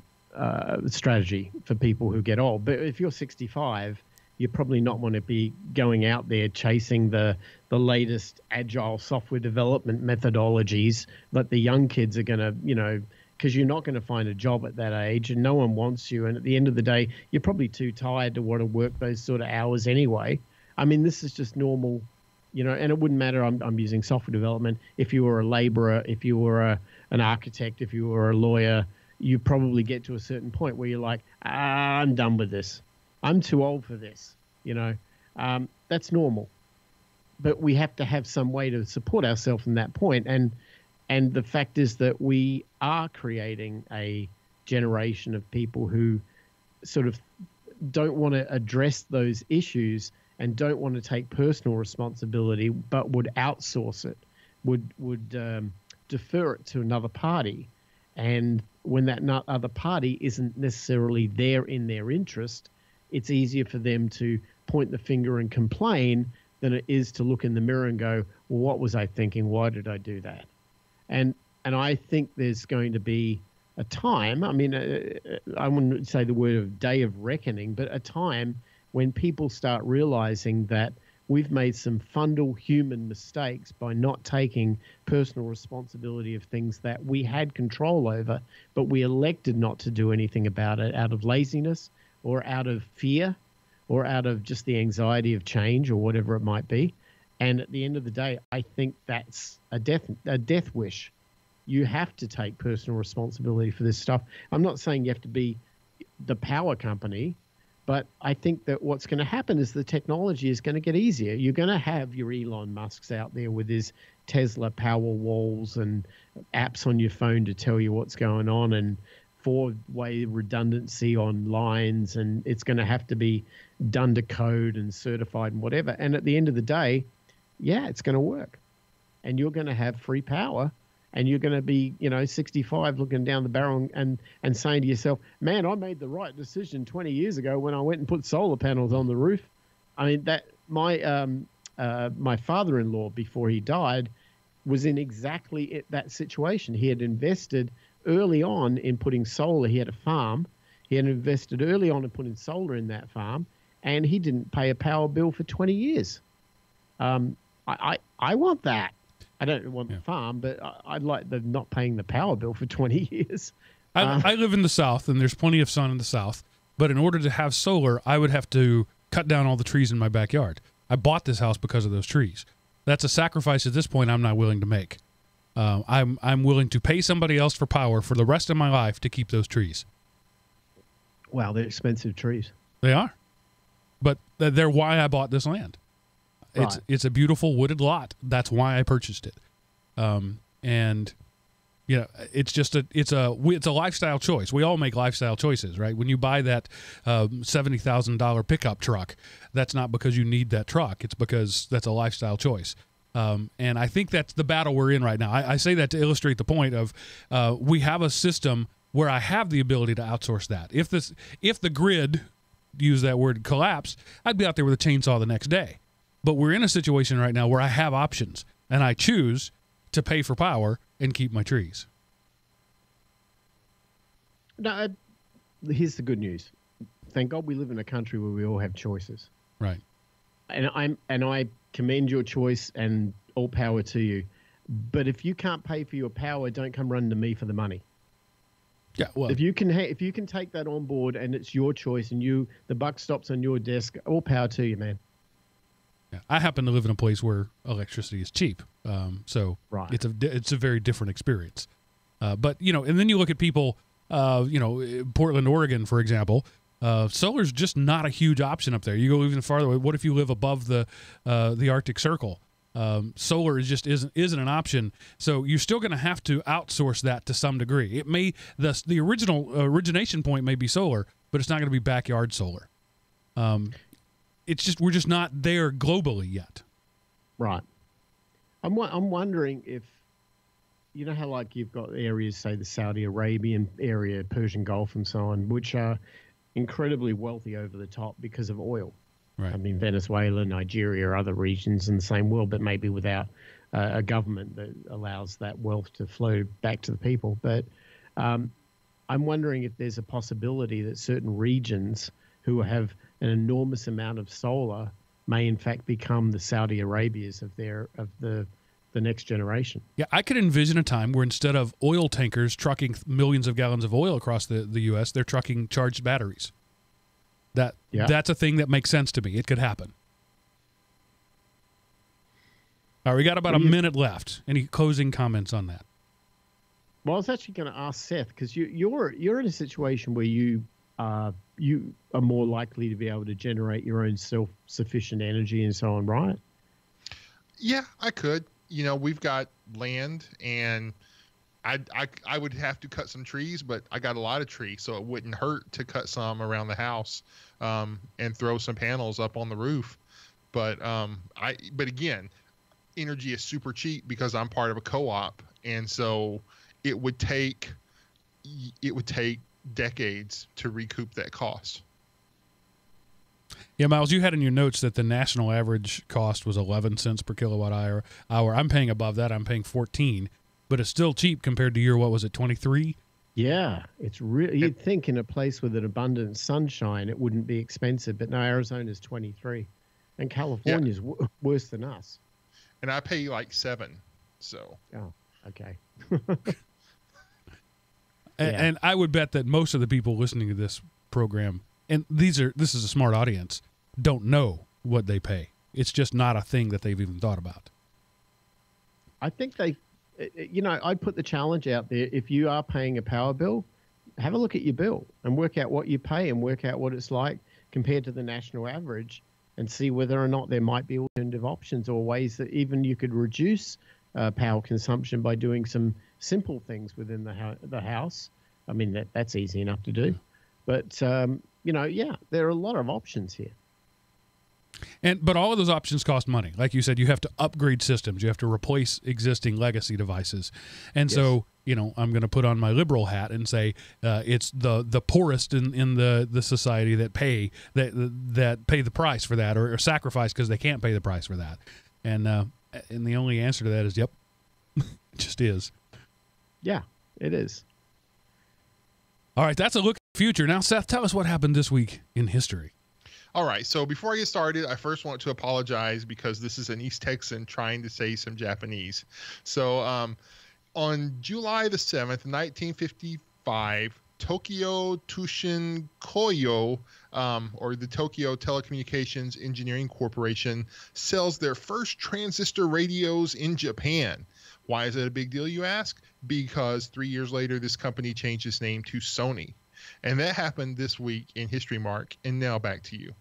strategy for people who get old. But if you're 65, you probably not want to be going out there chasing the latest agile software development methodologies that the young kids are going to, because you're not going to find a job at that age and no one wants you. And at the end of the day, you're probably too tired to want to work those sort of hours anyway. I mean, this is just normal, and it wouldn't matter. I'm using software development. If you were a laborer, if you were an architect, if you were a lawyer, you probably get to a certain point where you're like, I'm done with this. I'm too old for this. That's normal. But we have to have some way to support ourselves from that point. And the fact is that we are creating a generation of people who sort of don't want to address those issues and don't want to take personal responsibility, but would outsource it, would defer it to another party. And when that other party isn't necessarily there in their interest, it's easier for them to point the finger and complain than it is to look in the mirror and go, well, what was I thinking? Why did I do that? And I think there's going to be a time, I mean, I wouldn't say the word of day of reckoning, but a time when people start realizing that we've made some fundamental human mistakes by not taking personal responsibility of things that we had control over, but we elected not to do anything about it out of laziness or out of fear or out of just the anxiety of change or whatever it might be. And at the end of the day, I think that's a death wish. You have to take personal responsibility for this stuff. I'm not saying you have to be the power company, but I think that what's going to happen is the technology is going to get easier. You're going to have your Elon Musks out there with his Tesla power walls and apps on your phone to tell you what's going on and four-way redundancy on lines, and it's going to have to be done to code and certified and whatever. And at the end of the day, yeah, it's going to work. And you're going to have free power, and you're going to be, 65 looking down the barrel and saying to yourself, man, I made the right decision 20 years ago when I went and put solar panels on the roof. I mean, that my father-in-law, before he died, was in exactly that situation. He had invested early on in putting solar. He had a farm. He had invested early on in putting solar in that farm, and he didn't pay a power bill for 20 years. I want that. I don't want the farm, but I'd like the not paying the power bill for 20 years. I live in the South, and there's plenty of sun in the South. But in order to have solar, I would have to cut down all the trees in my backyard. I bought this house because of those trees. That's a sacrifice at this point I'm not willing to make. I'm willing to pay somebody else for power for the rest of my life to keep those trees. Wow, they're expensive trees. They are. But they're why I bought this land. Right. It's a beautiful wooded lot. That's why I purchased it. And it's just it's a lifestyle choice. We all make lifestyle choices, right? When you buy that $70,000 pickup truck, that's not because you need that truck. It's because that's a lifestyle choice. And I think that's the battle we're in right now. I say that to illustrate the point of we have a system where I have the ability to outsource that. If the grid, use that word, collapse, I'd be out there with a chainsaw the next day. But we're in a situation right now where I have options, and I choose to pay for power and keep my trees. No, here's the good news. Thank God we live in a country where we all have choices. Right. And I commend your choice and all power to you. But if you can't pay for your power, don't come running to me for the money. Yeah, well, If you can take that on board and it's your choice and the buck stops on your desk, all power to you, man. yeah, I happen to live in a place where electricity is cheap, so Right. it's a very different experience. But and then you look at people, Portland, Oregon, for example. Solar's just not a huge option up there. You go even farther away. What if you live above the Arctic Circle? Solar isn't an option. So you're still going to have to outsource that to some degree. It may the origination point may be solar, but it's not going to be backyard solar. We're just not there globally yet. Right. I'm wondering if, you know how like you've got areas, say the Saudi Arabian area, Persian Gulf and so on, which are incredibly wealthy over the top because of oil. Right. I mean, Venezuela, Nigeria, other regions in the same world, but maybe without a government that allows that wealth to flow back to the people. But I'm wondering if there's a possibility that certain regions who have an enormous amount of solar may in fact become the Saudi Arabias of the next generation. Yeah, I could envision a time where instead of oil tankers trucking millions of gallons of oil across the U.S., they're trucking charged batteries. That's a thing that makes sense to me. It could happen. All right, we got about a minute left. Any closing comments on that? Well, I was actually going to ask Seth, because you're in a situation where you are more likely to be able to generate your own self-sufficient energy and so on, right? Yeah, I could. We've got land, and I would have to cut some trees, but I got a lot of trees, so it wouldn't hurt to cut some around the house, and throw some panels up on the roof. But again, energy is super cheap because I'm part of a co-op, and so it would take decades to recoup that cost. Yeah, Miles, you had in your notes that the national average cost was 11 cents per kilowatt hour. I'm paying above that. I'm paying 14, but it's still cheap compared to your, what was it, 23? Yeah, it's really, you'd think in a place with an abundant sunshine, it wouldn't be expensive, but no, Arizona's 23 and California's worse than us. And I pay like 7. So. Oh, okay. And I would bet that most of the people listening to this program, and this is a smart audience, don't know what they pay. It's just not a thing that they've even thought about. I think I'd put the challenge out there. If you are paying a power bill, have a look at your bill and work out what you pay and work out what it's like compared to the national average, and see whether or not there might be alternative options or ways that even you could reduce power consumption by doing some simple things within the house. I mean, that's easy enough to do. But, there are a lot of options here. But all of those options cost money. Like you said, you have to upgrade systems. You have to replace existing legacy devices. And so, I'm going to put on my liberal hat and say it's the poorest in the society that pay the price for that, or sacrifice because they can't pay the price for that. And the only answer to that is, yep, it just is. Yeah, it is. All right, that's a look at the future. Now, Seth, tell us what happened this week in history. All right, so before I get started, I first want to apologize because this is an East Texan trying to say some Japanese. So on July the 7th, 1955, Tokyo Tushin Koyo, or the Tokyo Telecommunications Engineering Corporation, sells their first transistor radios in Japan. Why is that a big deal, you ask? Because 3 years later, this company changed its name to Sony. And that happened this week in History Mark. And now back to you.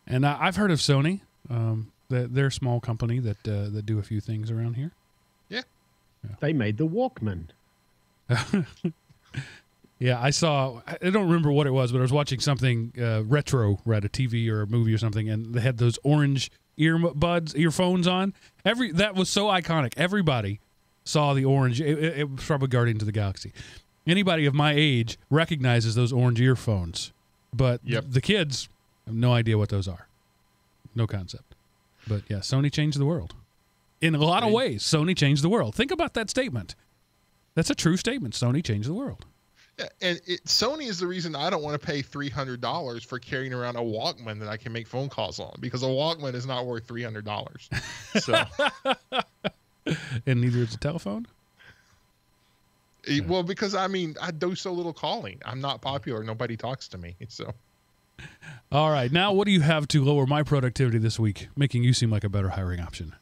And I've heard of Sony. They're a small company that do a few things around here. Yeah. They made the Walkman. Yeah, I don't remember what it was, but I was watching something retro, right, a TV or a movie or something, and they had those orange earphones on. That was so iconic. Everybody saw the orange. It was probably Guardians of the Galaxy. Anybody of my age recognizes those orange earphones, but the kids have no idea what those are. No concept. But yeah, Sony changed the world. In a lot of ways, Sony changed the world. Think about that statement. That's a true statement. Sony changed the world. Yeah, and Sony is the reason I don't want to pay $300 for carrying around a Walkman that I can make phone calls on, because a Walkman is not worth $300. So, and neither is a telephone. Well, because I mean, I do so little calling. I'm not popular. Nobody talks to me. So. All right. Now, what do you have to lower my productivity this week, making you seem like a better hiring option?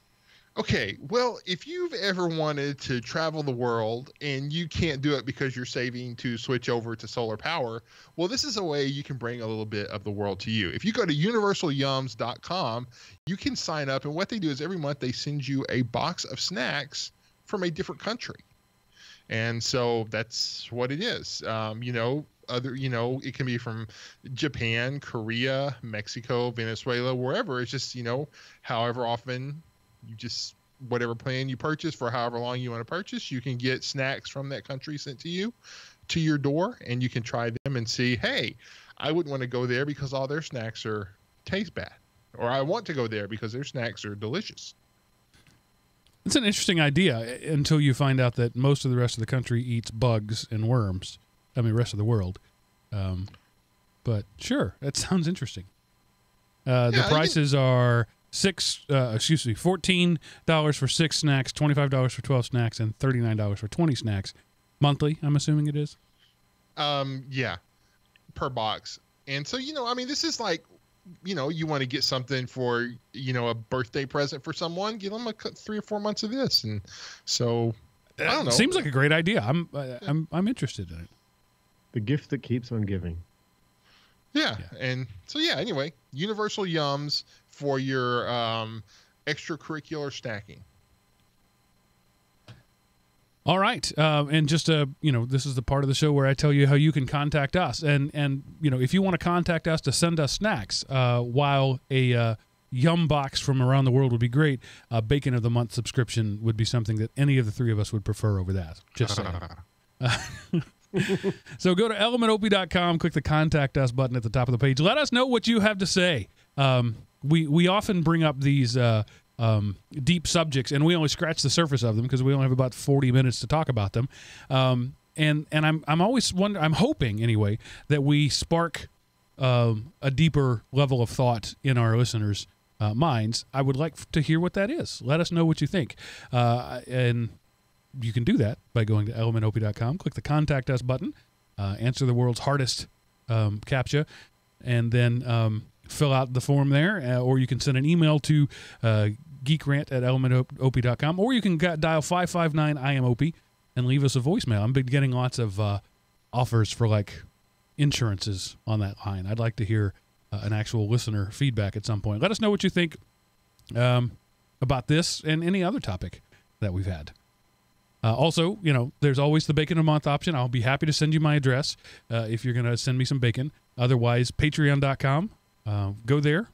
Okay, well, if you've ever wanted to travel the world and you can't do it because you're saving to switch over to solar power, well, this is a way you can bring a little bit of the world to you. If you go to universalyums.com, you can sign up, and what they do is every month they send you a box of snacks from a different country. And so that's what it is. It can be from Japan, Korea, Mexico, Venezuela, wherever. It's just, however often you just, whatever plan you purchase for however long you want to purchase, you can get snacks from that country sent to you, to your door, and you can try them and see, hey, I wouldn't want to go there because all their snacks taste bad. Or I want to go there because their snacks are delicious. It's an interesting idea until you find out that most of the rest of the country eats bugs and worms. I mean, rest of the world. But sure, that sounds interesting. The prices are $14 for 6 snacks, $25 for 12 snacks, and $39 for 20 snacks. Monthly, I'm assuming it is? Yeah, per box. And so, this is like, you want to get something for, a birthday present for someone, give them 3 or 4 months of this. And so, I don't know. Seems like a great idea. I'm interested in it. The gift that keeps on giving. Yeah. And so, anyway, Universal Yums for your extracurricular snacking. All right. And just, this is the part of the show where I tell you how you can contact us. And if you want to contact us to send us snacks, while a Yum box from around the world would be great, a Bacon of the Month subscription would be something that any of the three of us would prefer over that. Just saying. So go to elementop.com, click the Contact Us button at the top of the page. Let us know what you have to say. We often bring up these deep subjects, and we only scratch the surface of them because we only have about 40 minutes to talk about them. And I'm always I'm hoping anyway that we spark a deeper level of thought in our listeners' minds. I would like to hear what that is. Let us know what you think, and you can do that by going to elementop.com, click the Contact Us button, answer the world's hardest CAPTCHA, and then fill out the form there, or you can send an email to geekrant@elementop.com, or you can dial 559-IMOP and leave us a voicemail. I'm getting lots of offers for like insurances on that line. I'd like to hear an actual listener feedback at some point. Let us know what you think about this and any other topic that we've had. Also, there's always the Bacon a Month option. I'll be happy to send you my address if you're going to send me some bacon. Otherwise, patreon.com. Go there.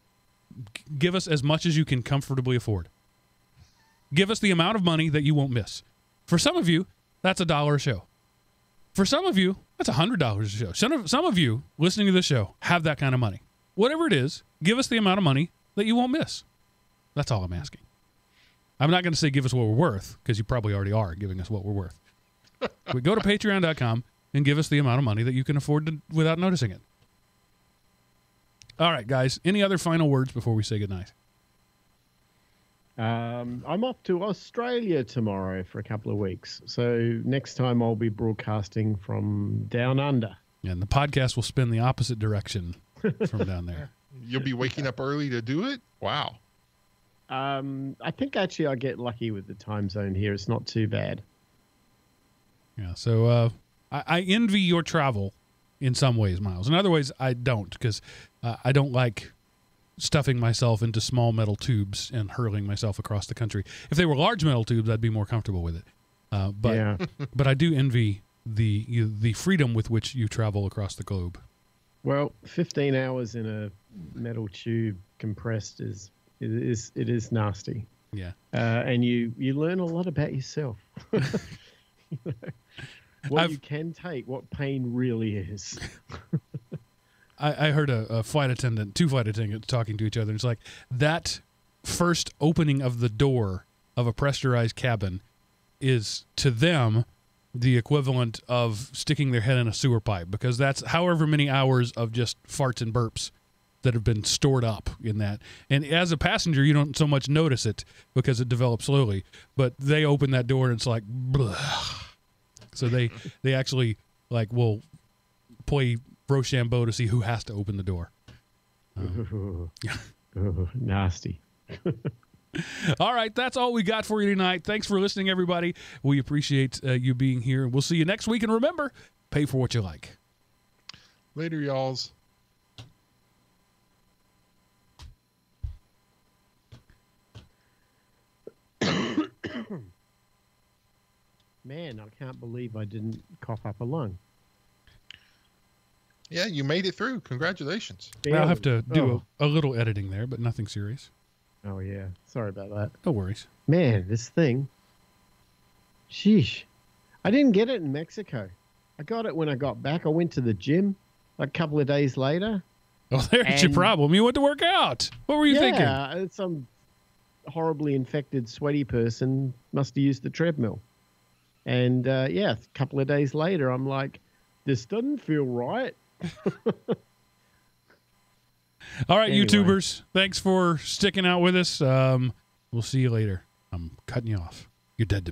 Give us as much as you can comfortably afford. Give us the amount of money that you won't miss. For some of you, that's $1 a show. For some of you, that's $100 a show. Some of you listening to this show have that kind of money. Whatever it is, give us the amount of money that you won't miss. That's all I'm asking. I'm not going to say give us what we're worth, because you probably already are giving us what we're worth. But go to patreon.com and give us the amount of money that you can afford without noticing it. All right, guys. Any other final words before we say goodnight? I'm off to Australia tomorrow for a couple of weeks. So next time I'll be broadcasting from down under. And the podcast will spin the opposite direction from down there. You'll be waking up early to do it? Wow. I think actually I get lucky with the time zone here. It's not too bad. Yeah, so I envy your travel in some ways, Miles. In other ways, I don't, because I don't like stuffing myself into small metal tubes and hurling myself across the country. If they were large metal tubes, I'd be more comfortable with it. But I do envy the freedom with which you travel across the globe. Well, 15 hours in a metal tube compressed it is nasty. Yeah. And you learn a lot about yourself. What you can take, what pain really is. I heard two flight attendants talking to each other. It's like that first opening of the door of a pressurized cabin is to them the equivalent of sticking their head in a sewer pipe, because that's however many hours of just farts and burps that have been stored up in that. And as a passenger, you don't so much notice it because it develops slowly. But they open that door and it's like, bleh. So they actually will play Rochambeau to see who has to open the door. Yeah. Nasty. All right, that's all we got for you tonight. Thanks for listening, everybody. We appreciate you being here. We'll see you next week. And remember, pay for what you like. Later, y'alls. Man, I can't believe I didn't cough up a lung. Yeah, you made it through. Congratulations. I'll have to do a little editing there, but nothing serious. Oh, yeah. Sorry about that. No worries. Man, this thing. Sheesh. I didn't get it in Mexico. I got it when I got back. I went to the gym a couple of days later. Oh, there's your problem. You went to work out. What were you thinking? Yeah, some horribly infected, sweaty person must have used the treadmill. And, a couple of days later, I'm like, this doesn't feel right. All right, Anyway. YouTubers, thanks for sticking out with us. We'll see you later. I'm cutting you off. You're dead to me.